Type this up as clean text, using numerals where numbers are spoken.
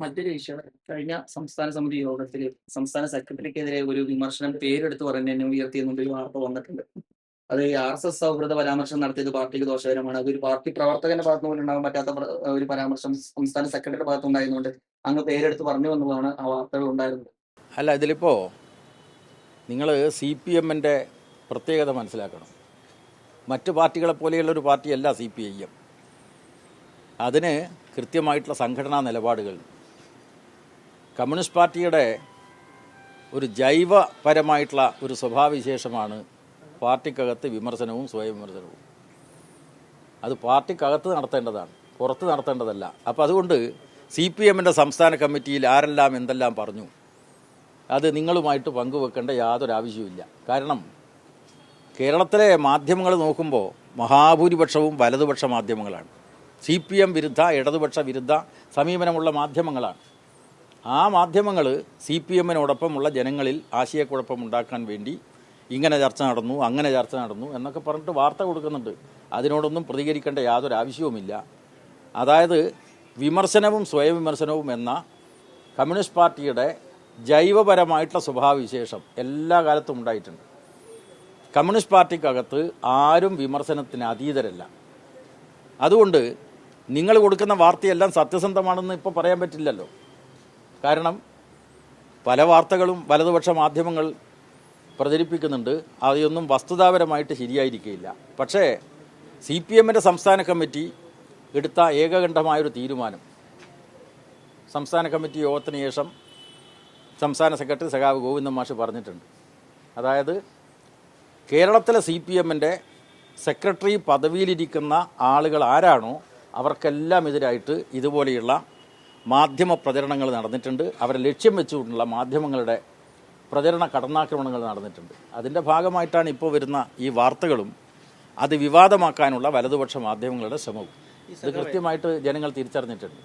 മറ്റൊരു വിഷയം കഴിഞ്ഞ സംസ്ഥാന സമിതി യോഗത്തിൽ സംസ്ഥാന സെക്രട്ടറിക്കെതിരെ ഒരു വിമർശനം പേരെടുത്ത് പറഞ്ഞ് ഉയർത്തിയെന്നൊരു വാർത്ത വന്നിട്ടുണ്ട്. അത് RSS സൗഹൃദ പരാമർശം നടത്തിയത് പാർട്ടിക്ക് ദോഷകരമാണ്. അതൊരു പാർട്ടി പ്രവർത്തകന്റെ ഭാഗത്തു പോലും ഉണ്ടാകാൻ പറ്റാത്ത ഒരു പരാമർശം സംസ്ഥാന സെക്രട്ടറിയുടെ ഭാഗത്തുണ്ടായതുകൊണ്ട് അങ്ങ് പേരെടുത്ത് പറഞ്ഞു എന്നുള്ളതാണ് ആ വാർത്തകൾ ഉണ്ടായിരുന്നത്. അല്ല, ഇതിലിപ്പോൾ നിങ്ങൾ CPM-ൻ്റെ പ്രത്യേകത മനസ്സിലാക്കണം. മറ്റ് പാർട്ടികളെ പോലെയുള്ളൊരു പാർട്ടിയല്ല CPIM. അതിന് കൃത്യമായിട്ടുള്ള സംഘടനാ നിലപാടുകൾ. കമ്മ്യൂണിസ്റ്റ് പാർട്ടിയുടെ ഒരു ജൈവപരമായിട്ടുള്ള ഒരു സ്വഭാവവിശേഷമാണ് പാർട്ടിക്കകത്ത് വിമർശനവും സ്വയം വിമർശനവും. അത് പാർട്ടിക്കകത്ത് നടത്തേണ്ടതാണ്, പുറത്ത് നടത്തേണ്ടതല്ല. അപ്പോൾ അതുകൊണ്ട് CPM-ൻ്റെ സംസ്ഥാന കമ്മിറ്റിയിൽ ആരെല്ലാം എന്തെല്ലാം പറഞ്ഞു അത് നിങ്ങളുമായിട്ട് പങ്കുവെക്കേണ്ട യാതൊരു ആവശ്യവുമില്ല. കാരണം കേരളത്തിലെ മാധ്യമങ്ങൾ നോക്കുമ്പോൾ മഹാഭൂരിപക്ഷവും വലതുപക്ഷ മാധ്യമങ്ങളാണ്. CPM വിരുദ്ധ, ഇടതുപക്ഷ വിരുദ്ധ സമീപനമുള്ള മാധ്യമങ്ങളാണ്. ആ മാധ്യമങ്ങൾ CPM-നോടൊപ്പമുള്ള ജനങ്ങളിൽ ആശയക്കുഴപ്പമുണ്ടാക്കാൻ വേണ്ടി ഇങ്ങനെ ചർച്ച നടന്നു, അങ്ങനെ ചർച്ച നടന്നു എന്നൊക്കെ പറഞ്ഞിട്ട് വാർത്ത കൊടുക്കുന്നുണ്ട്. അതിനോടൊന്നും പ്രതികരിക്കേണ്ട യാതൊരു ആവശ്യവുമില്ല. അതായത് വിമർശനവും സ്വയം വിമർശനവും എന്ന കമ്മ്യൂണിസ്റ്റ് പാർട്ടിയുടെ ജൈവപരമായിട്ടുള്ള സ്വഭാവവിശേഷം എല്ലാ കാലത്തും ഉണ്ടായിട്ടുണ്ട്. കമ്മ്യൂണിസ്റ്റ് പാർട്ടിക്കകത്ത് ആരും വിമർശനത്തിന് അതീതരല്ല. അതുകൊണ്ട് നിങ്ങൾ കൊടുക്കുന്ന വാർത്തയെല്ലാം സത്യസന്ധമാണെന്ന് ഇപ്പോൾ പറയാൻ പറ്റില്ലല്ലോ. കാരണം പല വാർത്തകളും വലതുപക്ഷ മാധ്യമങ്ങൾ പ്രചരിപ്പിക്കുന്നുണ്ട്. അതൊന്നും വസ്തുതാപരമായിട്ട് ശരിയായിരിക്കില്ല. പക്ഷേ CPM-ൻ്റെ സംസ്ഥാന കമ്മിറ്റി എടുത്ത ഏകകണ്ഠമായൊരു തീരുമാനം സംസ്ഥാന കമ്മിറ്റി യോഗത്തിന് ശേഷം സംസ്ഥാന സെക്രട്ടറി സഖാവ് ഗോവിന്ദൻ മാഷ് പറഞ്ഞിട്ടുണ്ട്. അതായത് കേരളത്തിലെ CPM-ൻ്റെ സെക്രട്ടറി പദവിയിലിരിക്കുന്ന ആളുകൾ ആരാണോ അവർക്കെല്ലാം എതിരായിട്ട് ഇതുപോലെയുള്ള മാധ്യമ പ്രചരണങ്ങൾ നടന്നിട്ടുണ്ട്. അവരെ ലക്ഷ്യം വെച്ചുകൊണ്ടുള്ള മാധ്യമങ്ങളുടെ പ്രചരണ കടന്നാക്രമണങ്ങൾ നടന്നിട്ടുണ്ട്. അതിൻ്റെ ഭാഗമായിട്ടാണ് ഇപ്പോൾ വരുന്ന ഈ വാർത്തകളും അത് വിവാദമാക്കാനുള്ള വലതുപക്ഷ മാധ്യമങ്ങളുടെ ശ്രമവും. ഇത് കൃത്യമായിട്ട് ജനങ്ങൾ തിരിച്ചറിഞ്ഞിട്ടുണ്ട്.